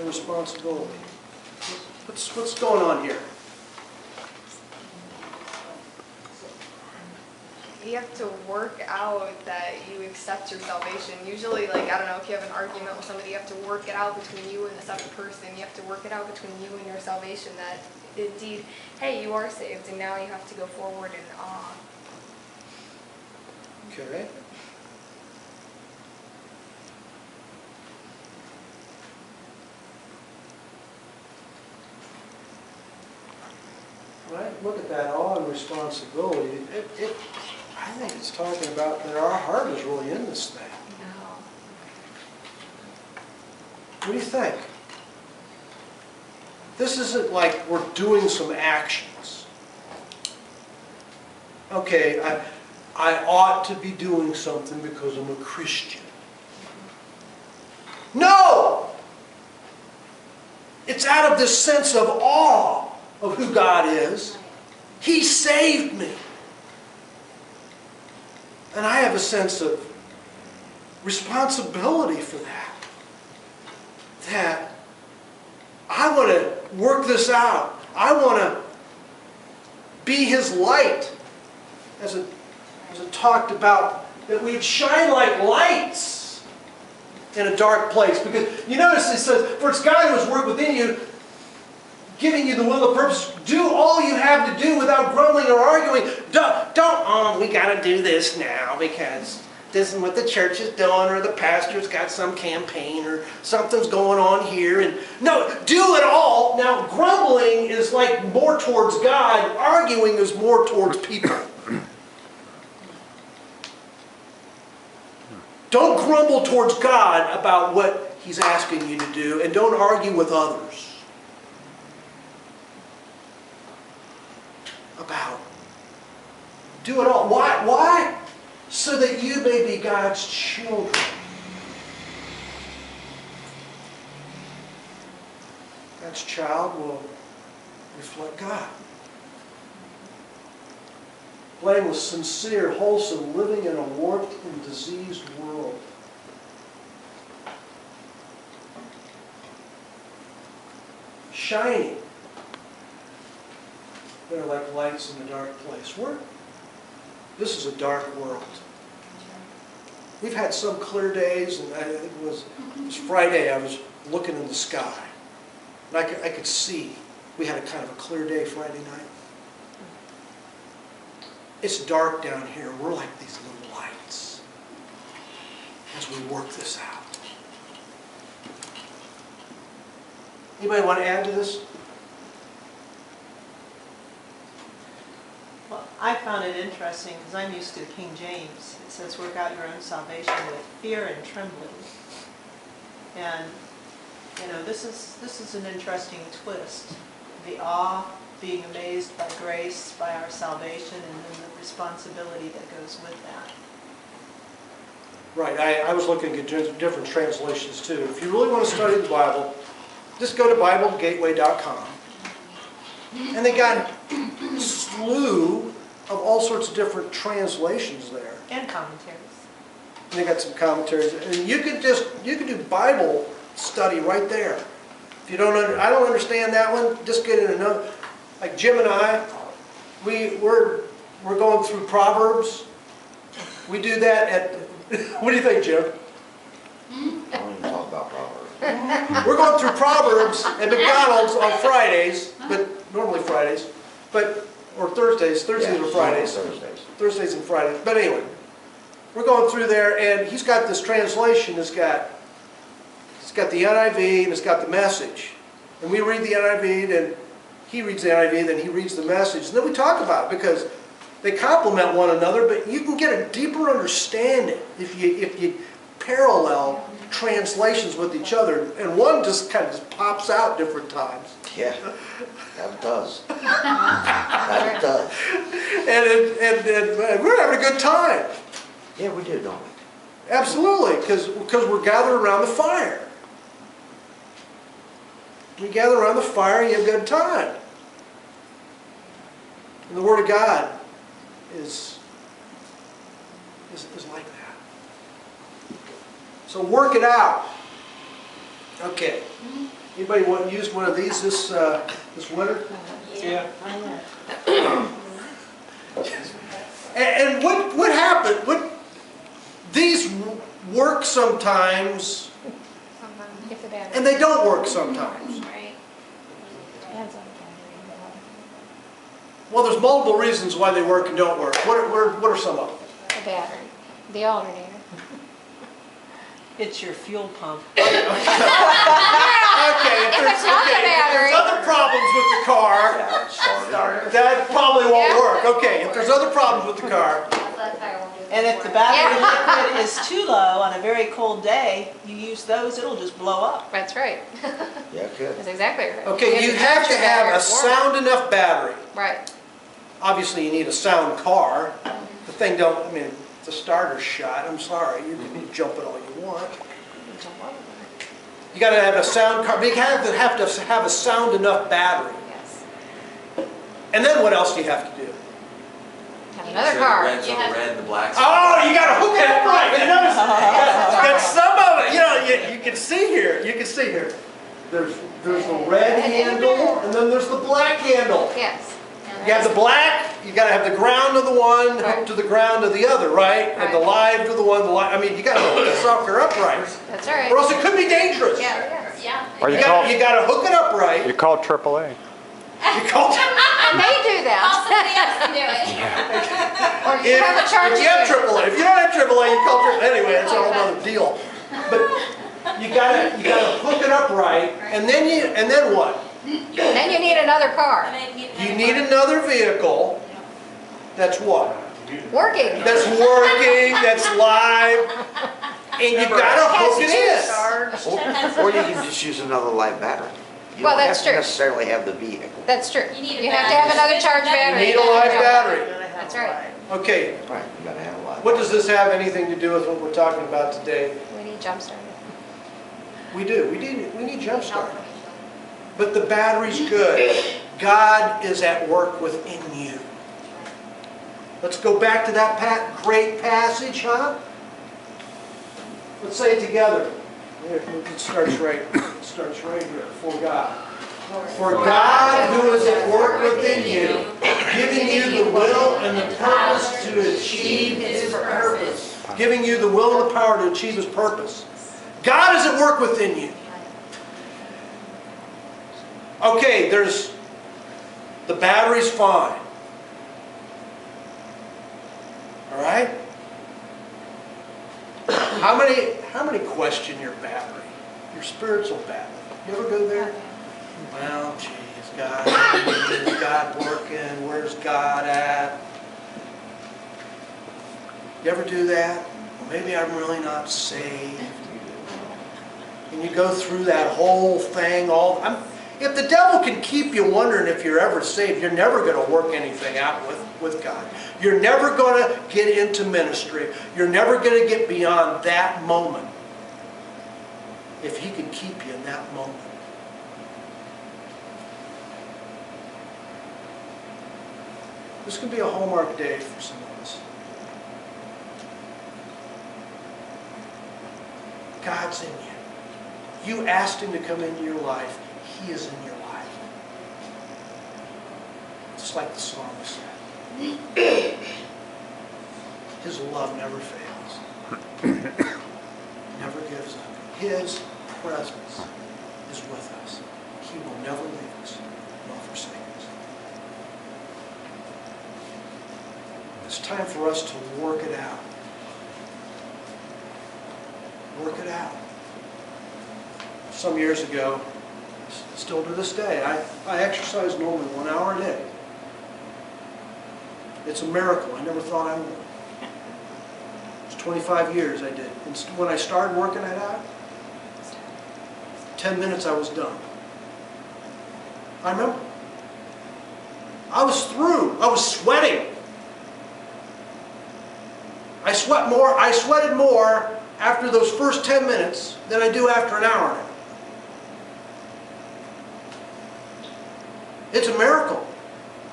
and responsibility. What's going on here? You have to work out that you accept your salvation. Usually, like, I don't know, if you have an argument with somebody, you have to work it out between you and this other person. You have to work it out between you and your salvation that indeed, hey, you are saved, and now you have to go forward in awe. Okay. When I look at that awe and responsibility, I think it's talking about that our heart is really in this thing. No. What do you think? This isn't like we're doing some actions. Okay, I ought to be doing something because I'm a Christian. No! It's out of this sense of awe of who God is. He saved me. And I have a sense of responsibility for that. That I want to work this out. I want to be His light. As it talked about, that we'd shine like lights in a dark place. Because you notice it says, for it's God who has worked within you, giving you the will and purpose. Do all you have to do without grumbling or arguing. Oh, we got to do this now because this is what the church is doing, or the pastor's got some campaign, or something's going on here. And no, do it all. Now, grumbling is like more towards God. Arguing is more towards people. Don't grumble towards God about what He's asking you to do, and don't argue with others about it. Do it all. Why? So that you may be God's children. God's child will reflect God. Blameless, sincere, wholesome, living in a warped and diseased world. Shining. They're like lights in a dark place. This is a dark world. We've had some clear days, and I think it was Friday, I was looking in the sky. And I could see. We had a kind of a clear day Friday night. It's dark down here. We're like these little lights as we work this out. Anybody want to add to this? Well, I found it interesting because I'm used to King James. It says, work out your own salvation with fear and trembling. And, you know, this is an interesting twist. The awe, being amazed by grace, by our salvation, and then the responsibility that goes with that. Right. I was looking at different translations too. If you really want to study the Bible, just go to BibleGateway.com. And they got a slew of all sorts of different translations there. And commentaries. And they got some commentaries. And you can do Bible study right there. If you I don't understand that one, just get in another. Like Jim and I, we're going through Proverbs. We do that at, what do you think, Jim? I don't even talk about Proverbs. We're going through Proverbs at McDonald's on Fridays, but normally Fridays, or Thursdays or Fridays. Thursdays and Fridays. But anyway, we're going through there, and he's got this translation. It's got the NIV and it's got the Message. And we read the NIV, and he reads the NIV, then he reads the Message. And then we talk about it because they complement one another, but you can get a deeper understanding if you parallel translations with each other. And one just kind of just pops out different times. Yeah, that does. That does. And we're having a good time. Yeah, we do, don't we? Absolutely, because we're gathered around the fire. We gather around the fire and you have a good time. And the Word of God is like that. So work it out. Okay. Anybody want to use one of these this winter? Yeah. And what happened? These work sometimes, Sometimes if the battery. and they don't work sometimes. Right. Well, there's multiple reasons why they work and don't work. What are some of them? The battery, the alternator. It's your fuel pump. Okay, If it's not the battery. If there's other problems with the car, that probably won't Yeah. work. Okay, if there's other problems with the car, And if the battery liquid is too low on a very cold day, you use those, it'll just blow up. That's right. Yeah, good. That's exactly right. okay, you have to have a sound enough battery. Right. Obviously, you need a sound car. The thing don't, I mean, the starter's shot, I'm sorry, you can jump it all you want. You gotta have a sound car, but you have to have a sound enough battery. Yes. And then what else do you have to do? Have another car. Red's on the red and the black's on Oh, you gotta hook it up right. You notice, got some of it, you know, you can see here, There's the red handle, and then there's the black handle. Yes. You have the black, you gotta have the ground of the one, hooked to the ground of the other, right? And the live to the one, I mean, you gotta hook the sucker up right. That's right. Or else it could be dangerous. Yeah. Yeah. Or You you call, gotta hook it up right. you call AAA. You call They do Oh, that. somebody else can do it. Or you have a charger. If you have AAA, if you don't have AAA, you call AAA. Anyway, that's a whole other deal. But you gotta hook it up right, and then what? Then you need another car. You need another vehicle that's what? Working. That's working, that's live, and you gotta hook it in. Or you can just use another live battery. You Well, don't that's have to true. necessarily have the vehicle. That's true. You need a You have to have another charge battery. You need a live battery. That's right. Okay, Right, you gotta have a live. what does this have anything to do with what we're talking about today? We need jump starter. We do, we need jump start. But the battery's good. God is at work within you. Let's go back to that great passage, huh? Let's say it together. It starts right here, for God. For God who is at work within you, giving you the will and the purpose to achieve His purpose. Giving you the will and the power to achieve His purpose. God is at work within you. Okay, the battery's fine. All right? How many question your battery? Your spiritual battery. You ever go there? Well, geez, God, is God working? Where's God at? You ever do that? Well, maybe I'm really not saved. And you go through that whole thing. If the devil can keep you wondering if you're ever saved, you're never going to work anything out with God. You're never going to get into ministry. You're never going to get beyond that moment if he can keep you in that moment. This could be a hallmark day for some of us. God's in you. You asked Him to come into your life. He is in your life. Just like the psalmist said. His love never fails. Never gives up. His presence is with us. He will never leave us nor forsake us. It's time for us to work it out. Work it out. Some years ago, still to this day, I exercise normally 1 hour a day. It's a miracle. I never thought I would. It's 25 years I did. And when I started working it out, 10 minutes I was done. I remember. I was through. I was sweating. I sweated more after those first 10 minutes than I do after an hour now. It's a miracle.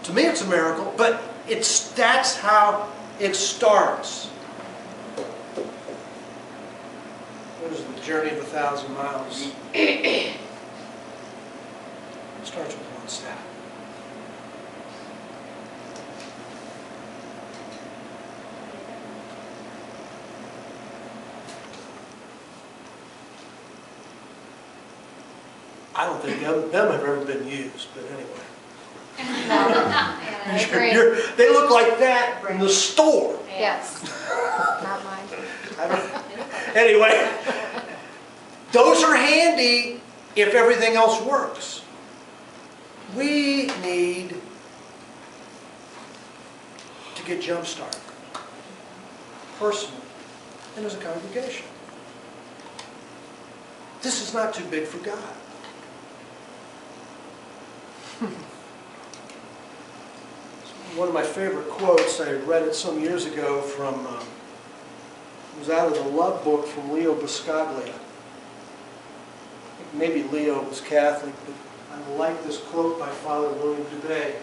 To me it's a miracle, but that's how it starts. There's the journey of 1,000 miles starts with one step. I don't think them have ever been used, but anyway. I agree. They look like that in the store. Yes. Not mine. I don't- Anyway, those are handy if everything else works. We need to get jump-started, personally and as a congregation. This is not too big for God. One of my favorite quotes, I read it some years ago from, it was out of the Love book from Leo Buscaglia. I think maybe Leo was Catholic, but I like this quote by Father William Dubay.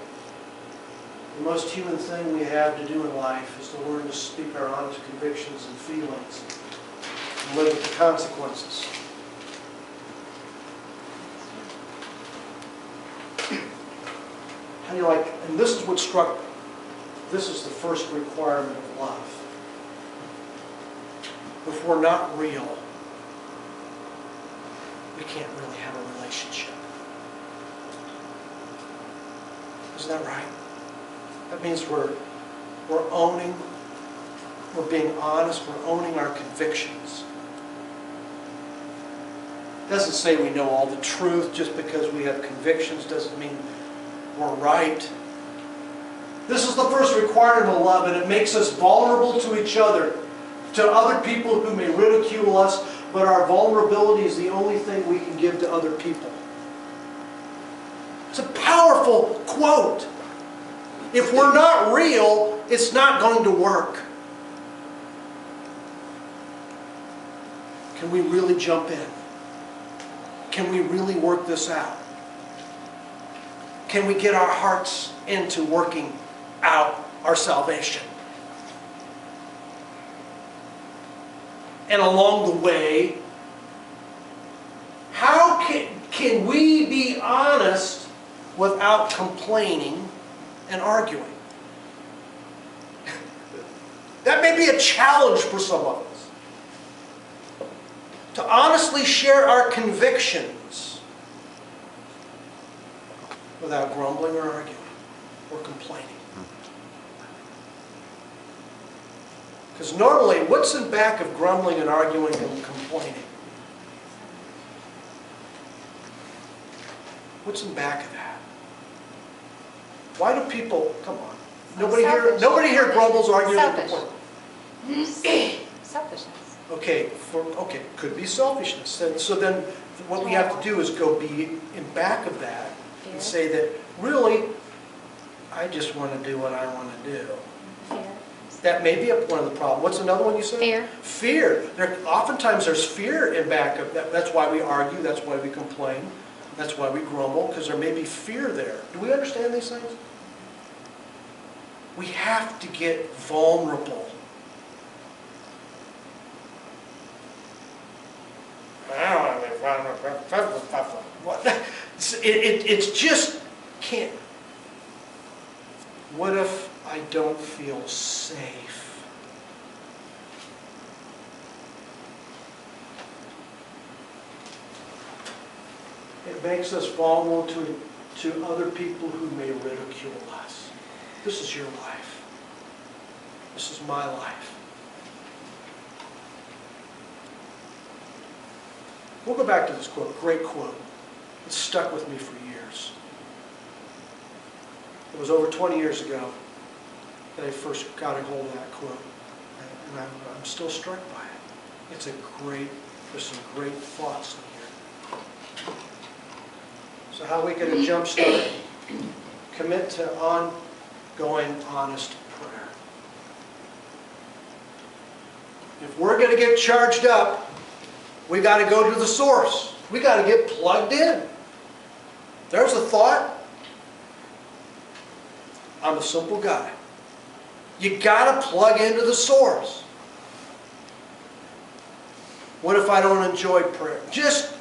The most human thing we have to do in life is to learn to speak our honest convictions and feelings and live with the consequences. How do you like, and this is what struck me. This is the first requirement of love. If we're not real, we can't really have a relationship. Isn't that right? That means we're owning, we're being honest, we're owning our convictions. It doesn't say we know all the truth. Just because we have convictions doesn't mean we're right. This is the first requirement of love, and it makes us vulnerable to each other, to other people who may ridicule us, but our vulnerability is the only thing we can give to other people. It's a powerful quote. If we're not real, it's not going to work. Can we really jump in? Can we really work this out? Can we get our hearts into working out our salvation? And along the way, how can we be honest without complaining and arguing? That may be a challenge for some of us. To honestly share our convictions without grumbling or arguing or complaining. Because normally, what's in back of grumbling and arguing and complaining? What's in back of that? Why do people, come on, nobody here grumbles, argues, and complains. Selfishness. Okay, could be selfishness. And so then what we have to do is go be in back of that and say that, really, I just want to do what I want to do. Fear. That may be one of the problems. What's another one you said? Fear. Fear. Oftentimes there's fear in back of that. That's why we argue. That's why we complain. That's why we grumble, because there may be fear there. Do we understand these things? We have to get vulnerable. It's just can't. What if I don't feel safe? It makes us vulnerable to other people who may ridicule us. This is your life. This is my life. We'll go back to this quote, great quote. It's stuck with me for years. It was over 20 years ago that I first got a hold of that quote. And I'm still struck by it. There's some great thoughts in here. So how are we going to jumpstart? Commit to ongoing, honest prayer. If we're going to get charged up, we got to go to the source. We got to get plugged in. There's a thought. I'm a simple guy. You got to plug into the source. What if I don't enjoy prayer? Just